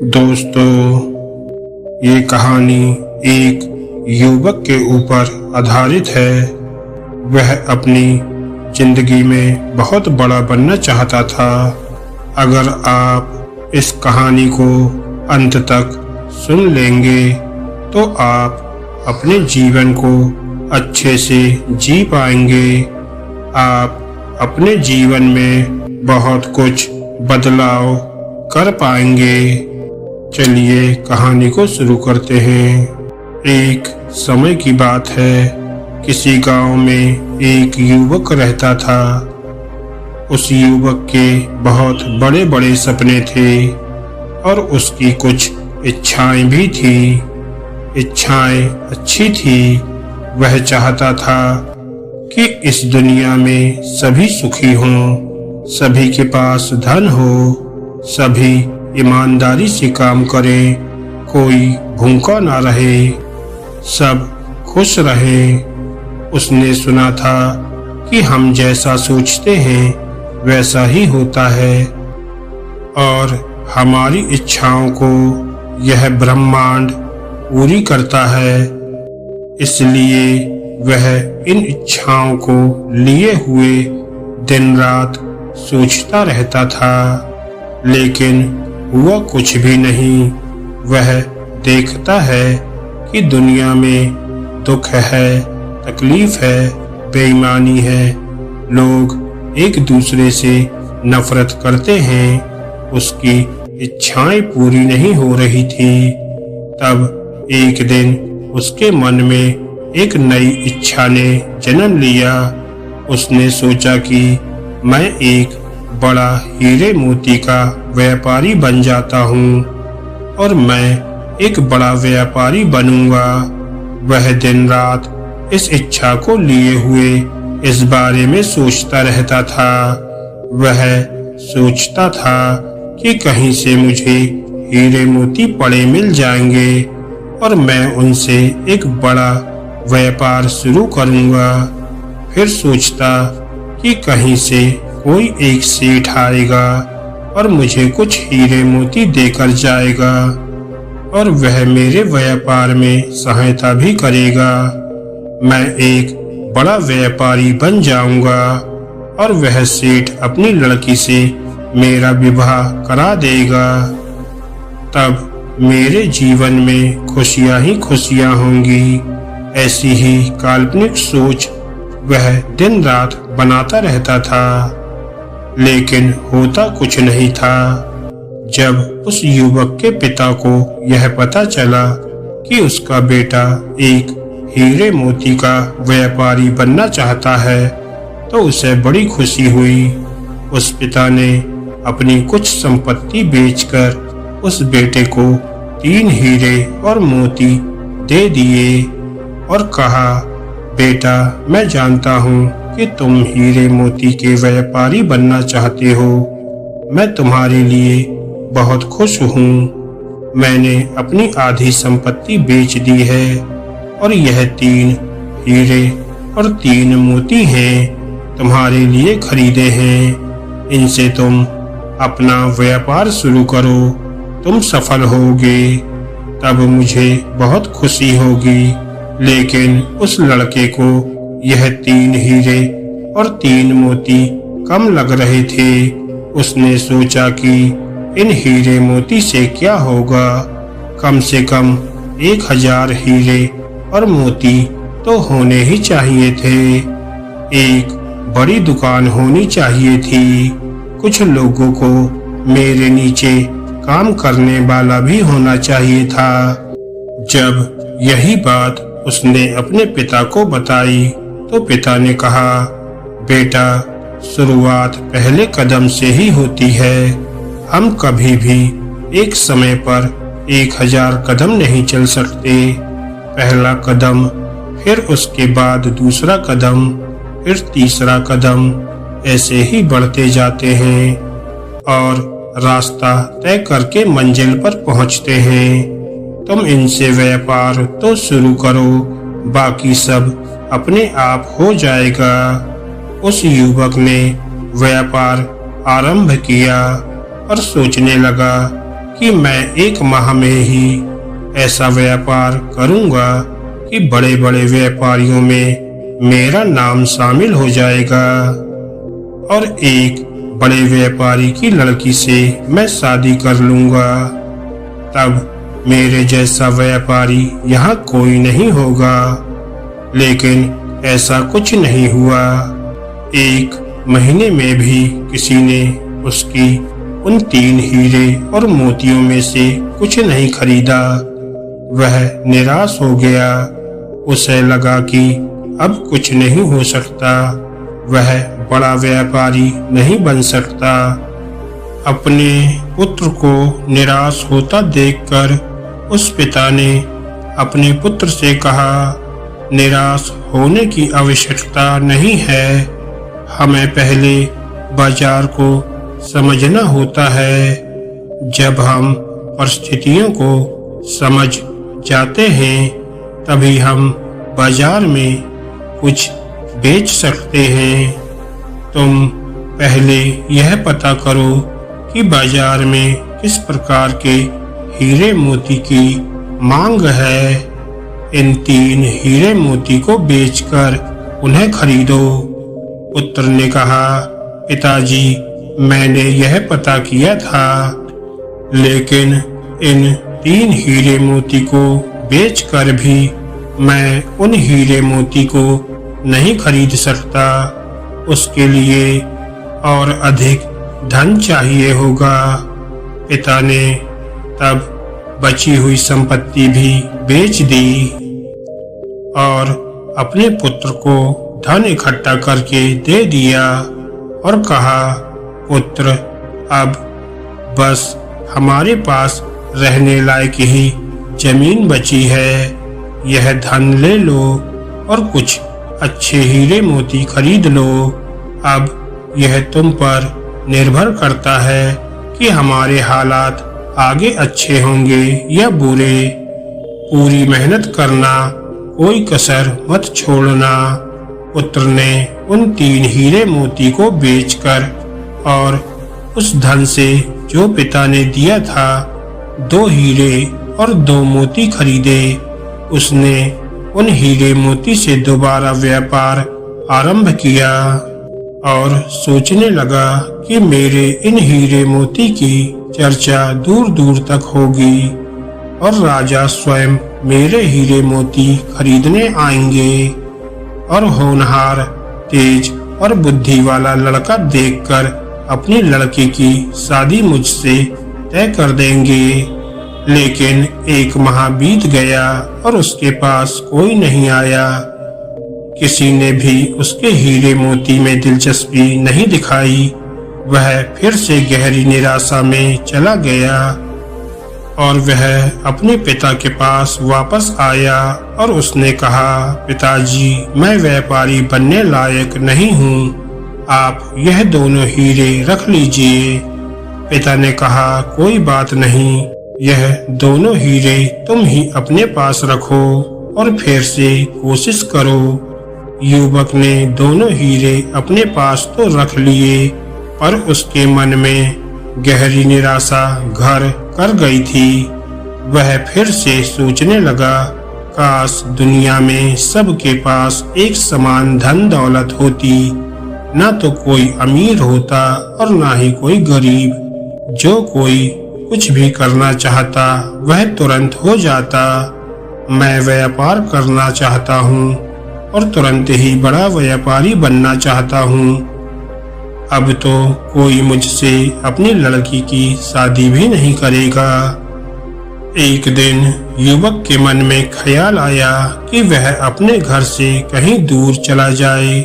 दोस्तों, ये कहानी एक युवक के ऊपर आधारित है। वह अपनी जिंदगी में बहुत बड़ा बनना चाहता था। अगर आप इस कहानी को अंत तक सुन लेंगे तो आप अपने जीवन को अच्छे से जी पाएंगे। आप अपने जीवन में बहुत कुछ बदलाव कर पाएंगे। चलिए कहानी को शुरू करते हैं। एक समय की बात है, किसी गांव में एक युवक रहता था। उस युवक के बहुत बड़े बड़े सपने थे और उसकी कुछ इच्छाएं भी थी। इच्छाएं अच्छी थी। वह चाहता था कि इस दुनिया में सभी सुखी हों, सभी के पास धन हो, सभी ईमानदारी से काम करें, कोई भूखा ना रहे, सब खुश रहें। उसने सुना था कि हम जैसा सोचते हैं वैसा ही होता है और हमारी इच्छाओं को यह ब्रह्मांड पूरी करता है। इसलिए वह इन इच्छाओं को लिए हुए दिन रात सोचता रहता था, लेकिन हुआ कुछ भी नहीं। वह देखता है कि दुनिया में दुख है, तकलीफ है, बेईमानी है, लोग एक दूसरे से नफरत करते हैं। उसकी इच्छाएं पूरी नहीं हो रही थी। तब एक दिन उसके मन में एक नई इच्छा ने जन्म लिया। उसने सोचा कि मैं एक बड़ा हीरे मोती का व्यापारी बन जाता हूँ और मैं एक बड़ा व्यापारी बनूंगा। वह दिन रात इस इच्छा को लिए हुए इस बारे में सोचता रहता था। वह सोचता था कि कहीं से मुझे हीरे मोती पड़े मिल जाएंगे और मैं उनसे एक बड़ा व्यापार शुरू करूंगा। फिर सोचता कि कहीं से कोई एक सेठ आएगा और मुझे कुछ हीरे मोती देकर जाएगा और वह मेरे व्यापार में सहायता भी करेगा। मैं एक बड़ा व्यापारी बन जाऊंगा और वह सेठ अपनी लड़की से मेरा विवाह करा देगा। तब मेरे जीवन में खुशियां ही खुशियां होंगी। ऐसी ही काल्पनिक सोच वह दिन रात बनाता रहता था, लेकिन होता कुछ नहीं था। जब उस युवक के पिता को यह पता चला कि उसका बेटा एक हीरे मोती का व्यापारी बनना चाहता है तो उसे बड़ी खुशी हुई। उस पिता ने अपनी कुछ संपत्ति बेचकर उस बेटे को 3 हीरे और मोती दे दिए और कहा, बेटा, मैं जानता हूँ कि तुम हीरे मोती के व्यापारी बनना चाहते हो। मैं तुम्हारे लिए बहुत खुश हूँ। मैंने अपनी आधी संपत्ति बेच दी है और यह 3 हीरे और 3 मोती हैं, तुम्हारे लिए खरीदे हैं। इनसे तुम अपना व्यापार शुरू करो, तुम सफल होगे, तब मुझे बहुत खुशी होगी। लेकिन उस लड़के को यह 3 हीरे और 3 मोती कम लग रहे थे। उसने सोचा कि इन हीरे मोती से क्या होगा, कम से कम 1000 हीरे और मोती तो होने ही चाहिए थे। एक बड़ी दुकान होनी चाहिए थी। कुछ लोगों को मेरे नीचे काम करने वाला भी होना चाहिए था। जब यही बात उसने अपने पिता को बताई तो पिता ने कहा, बेटा, शुरुआत पहले कदम से ही होती है। हम कभी भी एक समय पर 1000 कदम नहीं चल सकते। पहला कदम, फिर उसके बाद दूसरा कदम, फिर तीसरा कदम, ऐसे ही बढ़ते जाते हैं और रास्ता तय करके मंजिल पर पहुंचते हैं। तुम इनसे व्यापार तो शुरू करो, बाकी सब अपने आप हो जाएगा। उस युवक ने व्यापार आरंभ किया और सोचने लगा कि मैं 1 माह में ही ऐसा व्यापार करूंगा कि बड़े बड़े व्यापारियों में मेरा नाम शामिल हो जाएगा और एक बड़े व्यापारी की लड़की से मैं शादी कर लूंगा। तब मेरे जैसा व्यापारी यहाँ कोई नहीं होगा। लेकिन ऐसा कुछ नहीं हुआ। 1 महीने में भी किसी ने उसकी उन 3 हीरे और मोतियों में से कुछ नहीं खरीदा। वह निराश हो गया। उसे लगा कि अब कुछ नहीं हो सकता। वह बड़ा व्यापारी नहीं बन सकता। अपने पुत्र को निराश होता देखकर उस पिता ने अपने पुत्र से कहा, निराश होने की आवश्यकता नहीं है। हमें पहले बाजार को समझना होता है। जब हम परिस्थितियों को समझ जाते हैं तभी हम बाजार में कुछ बेच सकते हैं। तुम पहले यह पता करो कि बाजार में किस प्रकार के हीरे मोती की मांग है। इन 3 हीरे मोती को बेचकर उन्हें खरीदो। पुत्र ने कहा, पिताजी, मैंने यह पता किया था, लेकिन इन 3 हीरे मोती को बेचकर भी मैं उन हीरे मोती को नहीं खरीद सकता। उसके लिए और अधिक धन चाहिए होगा। पिता ने तब बची हुई संपत्ति भी बेच दी और अपने पुत्र को धन इकट्ठा करके दे दिया और कहा, पुत्र, अब बस हमारे पास रहने लायक ही जमीन बची है। यह धन ले लो और कुछ अच्छे हीरे मोती खरीद लो। अब यह तुम पर निर्भर करता है कि हमारे हालात आगे अच्छे होंगे या बुरे। पूरी मेहनत करना, कोई कसर मत छोड़ना। पुत्र ने उन 3 हीरे मोती को बेचकर और उस धन से जो पिता ने दिया था 2 हीरे और 2 मोती खरीदे। उसने उन हीरे मोती से दोबारा व्यापार आरंभ किया और सोचने लगा कि मेरे इन हीरे मोती की चर्चा दूर दूर तक होगी और राजा स्वयं मेरे हीरे मोती खरीदने आएंगे और होनहार, तेज और बुद्धि वाला लड़का देखकर अपनी लड़की की शादी मुझसे तय कर देंगे। लेकिन 1 माह बीत गया और उसके पास कोई नहीं आया। किसी ने भी उसके हीरे मोती में दिलचस्पी नहीं दिखाई। वह फिर से गहरी निराशा में चला गया और वह अपने पिता के पास वापस आया और उसने कहा, पिताजी, मैं व्यापारी बनने लायक नहीं हूँ। आप यह दोनों हीरे रख लीजिए। पिता ने कहा, कोई बात नहीं, यह दोनों हीरे तुम ही अपने पास रखो और फिर से कोशिश करो। युवक ने दोनों हीरे अपने पास तो रख लिए, पर उसके मन में गहरी निराशा घर कर गई थी। वह फिर से सोचने लगा, काश दुनिया में सबके पास एक समान धन दौलत होती। न तो कोई अमीर होता और न ही कोई गरीब। जो कोई कुछ भी करना चाहता वह तुरंत हो जाता। मैं व्यापार करना चाहता हूँ और तुरंत ही बड़ा व्यापारी बनना चाहता हूँ। अब तो कोई मुझसे अपनी लड़की की शादी भी नहीं करेगा। एक दिन युवक के मन में ख्याल आया कि वह अपने घर से कहीं दूर चला जाए,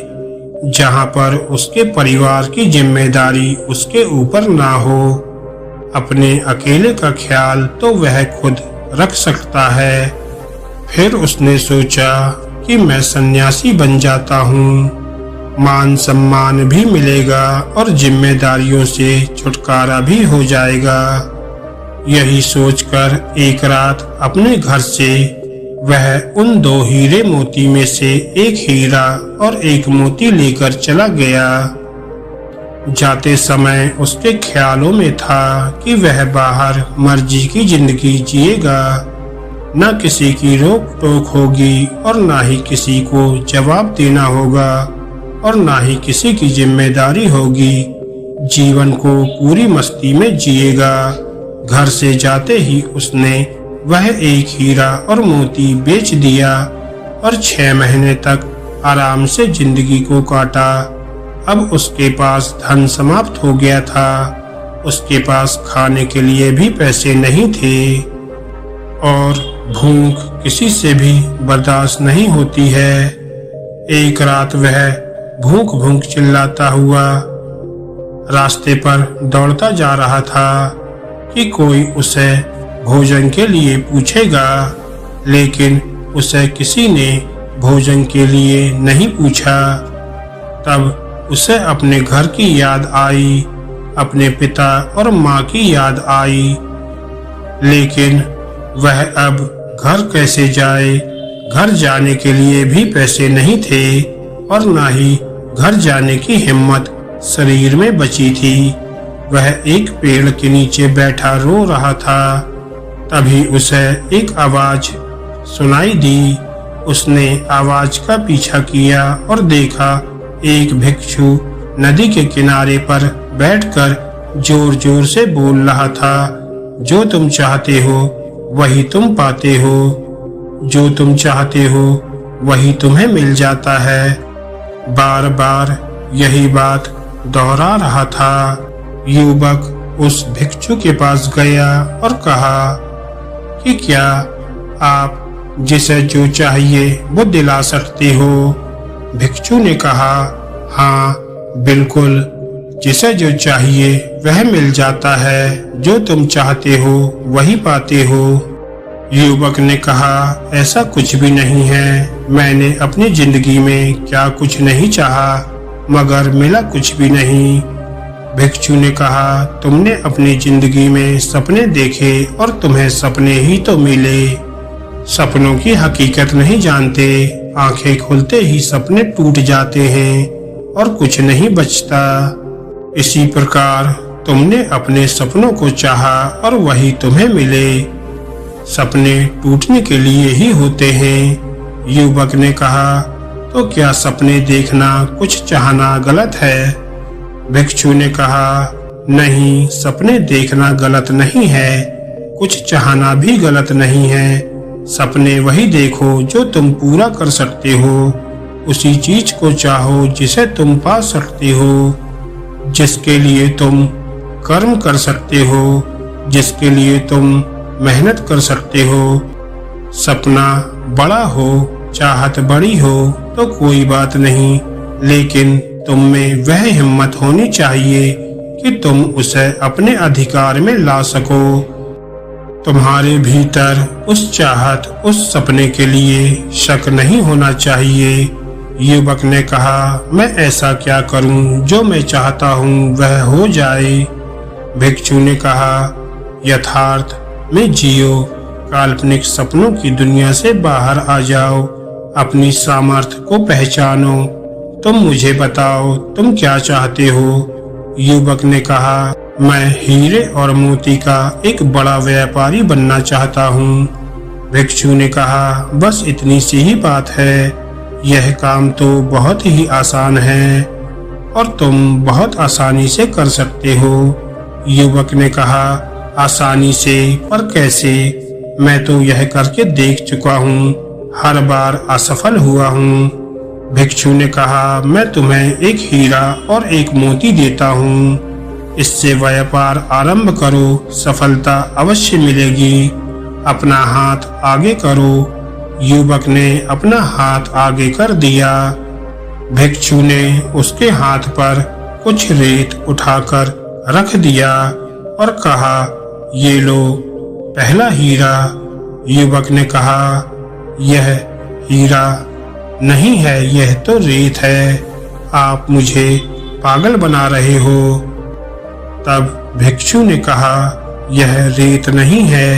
जहाँ पर उसके परिवार की जिम्मेदारी उसके ऊपर ना हो। अपने अकेले का ख्याल तो वह खुद रख सकता है। फिर उसने सोचा कि मैं सन्यासी बन जाता हूँ, मान सम्मान भी मिलेगा और जिम्मेदारियों से छुटकारा भी हो जाएगा। यही सोचकर एक रात अपने घर से वह उन 2 हीरे मोती में से एक हीरा और एक मोती लेकर चला गया। जाते समय उसके ख्यालों में था कि वह बाहर मर्जी की जिंदगी जिएगा, न किसी की रोक टोक होगी और न ही किसी को जवाब देना होगा और न ही किसी की जिम्मेदारी होगी। जीवन को पूरी मस्ती में जिएगा। घर से जाते ही उसने वह एक हीरा और मोती बेच दिया और 6 महीने तक आराम से जिंदगी को काटा। अब उसके पास धन समाप्त हो गया था। उसके पास खाने के लिए भी पैसे नहीं थे और भूख किसी से भी बर्दाश्त नहीं होती है। एक रात वह भूख भूख चिल्लाता हुआ रास्ते पर दौड़ता जा रहा था कि कोई उसे भोजन के लिए पूछेगा, लेकिन उसे किसी ने भोजन के लिए नहीं पूछा। तब उसे अपने घर की याद आई, अपने पिता और माँ की याद आई, लेकिन वह अब घर कैसे जाए। घर जाने के लिए भी पैसे नहीं थे और न ही घर जाने की हिम्मत शरीर में बची थी। वह एक पेड़ के नीचे बैठा रो रहा था। तभी उसे एक आवाज सुनाई दी। उसने आवाज का पीछा किया और देखा एक भिक्षु नदी के किनारे पर बैठकर जोर जोर से बोल रहा था, जो तुम चाहते हो वही तुम पाते हो, जो तुम चाहते हो वही तुम्हें मिल जाता है। बार बार यही बात दोहरा रहा था। युवक उस भिक्षु के पास गया और कहा कि क्या आप जिसे जो चाहिए वो दिला सकते हो। भिक्षु ने कहा, हाँ बिल्कुल, जिसे जो चाहिए वह मिल जाता है, जो तुम चाहते हो वही पाते हो। युवक ने कहा, ऐसा कुछ भी नहीं है। मैंने अपनी जिंदगी में क्या कुछ नहीं चाहा, मगर मिला कुछ भी नहीं। भिक्षु ने कहा, तुमने अपनी जिंदगी में सपने देखे और तुम्हें सपने ही तो मिले। सपनों की हकीकत नहीं जानते। आंखें खुलते ही सपने टूट जाते हैं और कुछ नहीं बचता। इसी प्रकार तुमने अपने सपनों को चाहा और वही तुम्हें मिले। सपने टूटने के लिए ही होते हैं। युवक ने कहा, तो क्या सपने देखना कुछ चाहना गलत है। भिक्षु ने कहा, नहीं, सपने देखना गलत नहीं है, कुछ चाहना भी गलत नहीं है। सपने वही देखो जो तुम पूरा कर सकते हो। उसी चीज को चाहो जिसे तुम पा सकते हो, जिसके लिए तुम कर्म कर सकते हो, जिसके लिए तुम मेहनत कर सकते हो। सपना बड़ा हो, चाहत बड़ी हो तो कोई बात नहीं, लेकिन तुम में वह हिम्मत होनी चाहिए कि तुम उसे अपने अधिकार में ला सको। तुम्हारे भीतर उस चाहत, उस सपने के लिए शक नहीं होना चाहिए। युवक ने कहा, मैं ऐसा क्या करूं जो मैं चाहता हूं वह हो जाए। भिक्षु ने कहा, यथार्थ में जियो, काल्पनिक सपनों की दुनिया से बाहर आ जाओ, अपनी सामर्थ्य को पहचानो। तुम मुझे बताओ, तुम क्या चाहते हो। युवक ने कहा, मैं हीरे और मोती का एक बड़ा व्यापारी बनना चाहता हूँ। भिक्षु ने कहा, बस इतनी सी ही बात है। यह काम तो बहुत ही आसान है और तुम बहुत आसानी से कर सकते हो। युवक ने कहा, आसानी से, पर कैसे? मैं तो यह करके देख चुका हूँ, हर बार असफल हुआ हूँ। भिक्षु ने कहा, मैं तुम्हें एक हीरा और एक मोती देता हूँ, इससे व्यापार आरंभ करो, सफलता अवश्य मिलेगी। अपना हाथ आगे करो। युवक ने अपना हाथ आगे कर दिया। भिक्षु ने उसके हाथ पर कुछ रेत उठाकर रख दिया और कहा, ये लो पहला हीरा। युवक ने कहा, यह हीरा नहीं है, यह तो रेत है, आप मुझे पागल बना रहे हो। तब भिक्षु ने कहा, यह रेत नहीं है,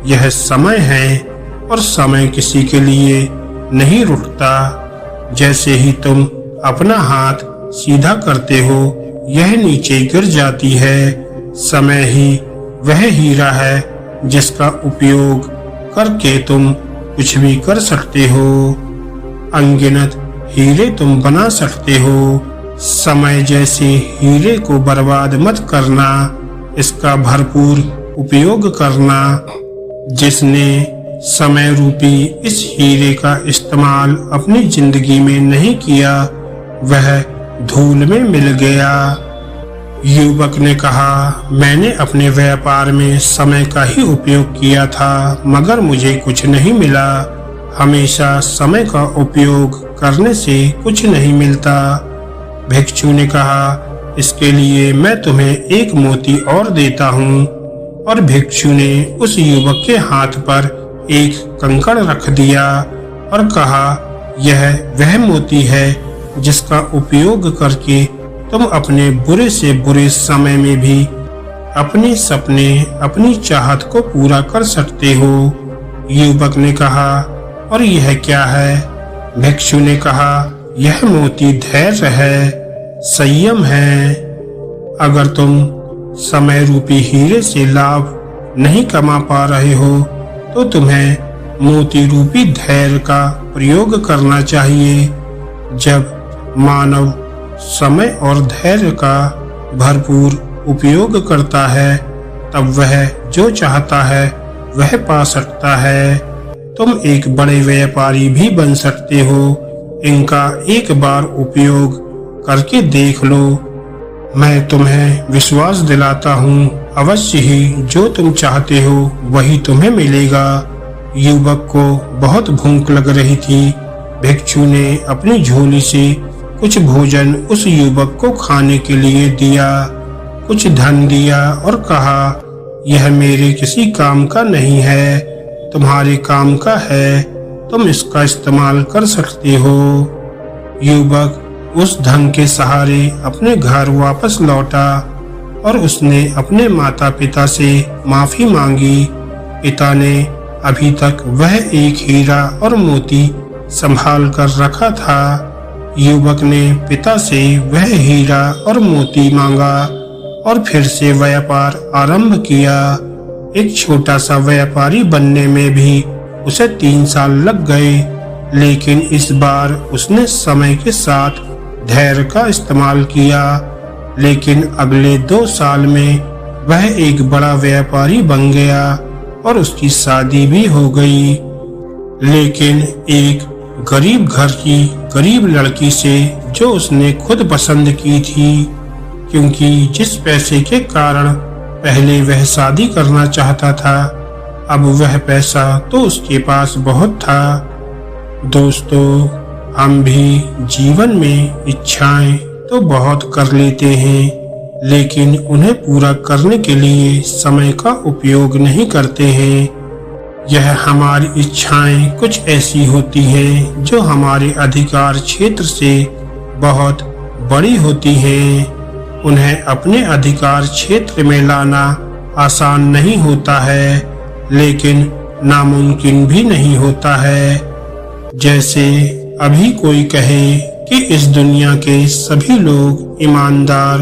यह समय है और समय किसी के लिए नहीं रुकता। जैसे ही तुम अपना हाथ सीधा करते हो, यह नीचे गिर जाती है। समय ही वह हीरा है जिसका उपयोग करके तुम कुछ भी कर सकते हो। अनगिनत हीरे तुम बना सकते हो। समय जैसे हीरे को बर्बाद मत करना, इसका भरपूर उपयोग करना। जिसने समय रूपी इस हीरे का इस्तेमाल अपनी जिंदगी में नहीं किया, वह धूल में मिल गया। युवक ने कहा, मैंने अपने व्यापार में समय का ही उपयोग किया था, मगर मुझे कुछ नहीं मिला। हमेशा समय का उपयोग करने से कुछ नहीं मिलता। भिक्षु ने कहा, इसके लिए मैं तुम्हें एक मोती और देता हूँ। और भिक्षु ने उस युवक के हाथ पर एक कंकड़ रख दिया और कहा, यह वह मोती है जिसका उपयोग करके तुम अपने बुरे से बुरे समय में भी अपने सपने, अपनी चाहत को पूरा कर सकते हो। युवक ने कहा, और यह क्या है? भिक्षु ने कहा, यह मोती धैर्य है, संयम है। अगर तुम समय रूपी हीरे से लाभ नहीं कमा पा रहे हो, तो तुम्हें मोती रूपी धैर्य का प्रयोग करना चाहिए। जब मानव समय और धैर्य का भरपूर उपयोग करता है, तब वह जो चाहता है वह पा सकता है। तुम एक बड़े व्यापारी भी बन सकते हो। इनका एक बार उपयोग करके देख लो। मैं तुम्हें विश्वास दिलाता हूँ, अवश्य ही जो तुम चाहते हो वही तुम्हें मिलेगा। युवक को बहुत भूख लग रही थी। भिक्षु ने अपनी झोली से कुछ भोजन उस युवक को खाने के लिए दिया, कुछ धन दिया और कहा, यह मेरे किसी काम का नहीं है, तुम्हारे काम का है, तुम इसका इस्तेमाल कर सकते हो। युवक उस धन के सहारे अपने घर वापस लौटा और उसने अपने माता पिता से माफी मांगी। पिता ने अभी तक वह एक हीरा और मोती संभाल कर रखा था। युवक ने पिता से वह हीरा और मोती मांगा और फिर से व्यापार आरंभ किया। एक छोटा सा व्यापारी बनने में भी उसे 3 साल लग गए, लेकिन इस बार उसने समय के साथ धैर्य का इस्तेमाल किया। लेकिन अगले 2 साल में वह एक बड़ा व्यापारी बन गया और उसकी शादी भी हो गई। लेकिन एक गरीब घर की गरीब लड़की से, जो उसने खुद पसंद की थी, क्योंकि जिस पैसे के कारण पहले वह शादी करना चाहता था, अब वह पैसा तो उसके पास बहुत था। दोस्तों, हम भी जीवन में इच्छाएं तो बहुत कर लेते हैं, लेकिन उन्हें पूरा करने के लिए समय का उपयोग नहीं करते हैं। यह हमारी इच्छाएं कुछ ऐसी होती हैं जो हमारे अधिकार क्षेत्र से बहुत बड़ी होती हैं। उन्हें अपने अधिकार क्षेत्र में लाना आसान नहीं होता है, लेकिन नामुमकिन भी नहीं होता है। जैसे अभी कोई कहे कि इस दुनिया के सभी लोग ईमानदार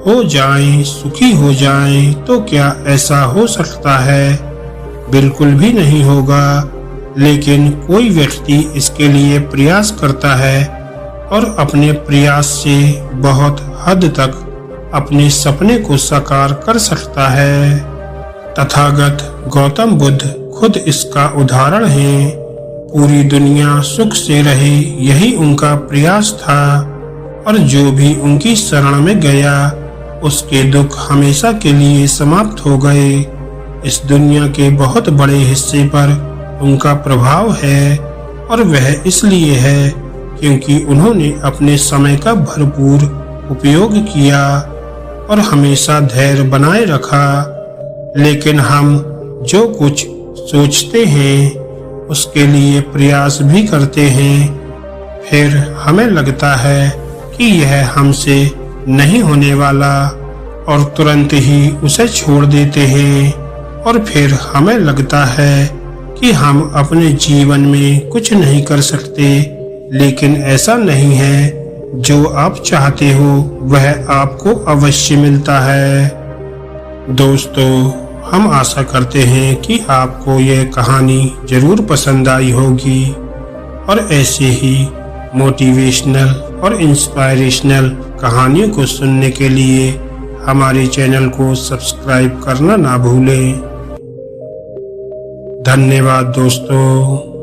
हो जाएं, सुखी हो जाएं, तो क्या ऐसा हो सकता है? बिल्कुल भी नहीं होगा। लेकिन कोई व्यक्ति इसके लिए प्रयास करता है और अपने प्रयास से बहुत हद तक अपने सपने को साकार कर सकता है। तथागत गौतम बुद्ध खुद इसका उदाहरण है। पूरी दुनिया सुख से रहे, यही उनका प्रयास था, और जो भी उनकी शरण में गया उसके दुख हमेशा के लिए समाप्त हो गए। इस दुनिया के बहुत बड़े हिस्से पर उनका प्रभाव है, और वह इसलिए है क्योंकि उन्होंने अपने समय का भरपूर उपयोग किया और हमेशा धैर्य बनाए रखा। लेकिन हम जो कुछ सोचते हैं उसके लिए प्रयास भी करते हैं, फिर हमें लगता है कि यह हमसे नहीं होने वाला और तुरंत ही उसे छोड़ देते हैं। और फिर हमें लगता है कि हम अपने जीवन में कुछ नहीं कर सकते, लेकिन ऐसा नहीं है। जो आप चाहते हो वह आपको अवश्य मिलता है। दोस्तों, हम आशा करते हैं कि आपको यह कहानी जरूर पसंद आई होगी और ऐसे ही मोटिवेशनल और इंस्पायरेशनल कहानियों को सुनने के लिए हमारे चैनल को सब्सक्राइब करना ना भूलें। धन्यवाद दोस्तों।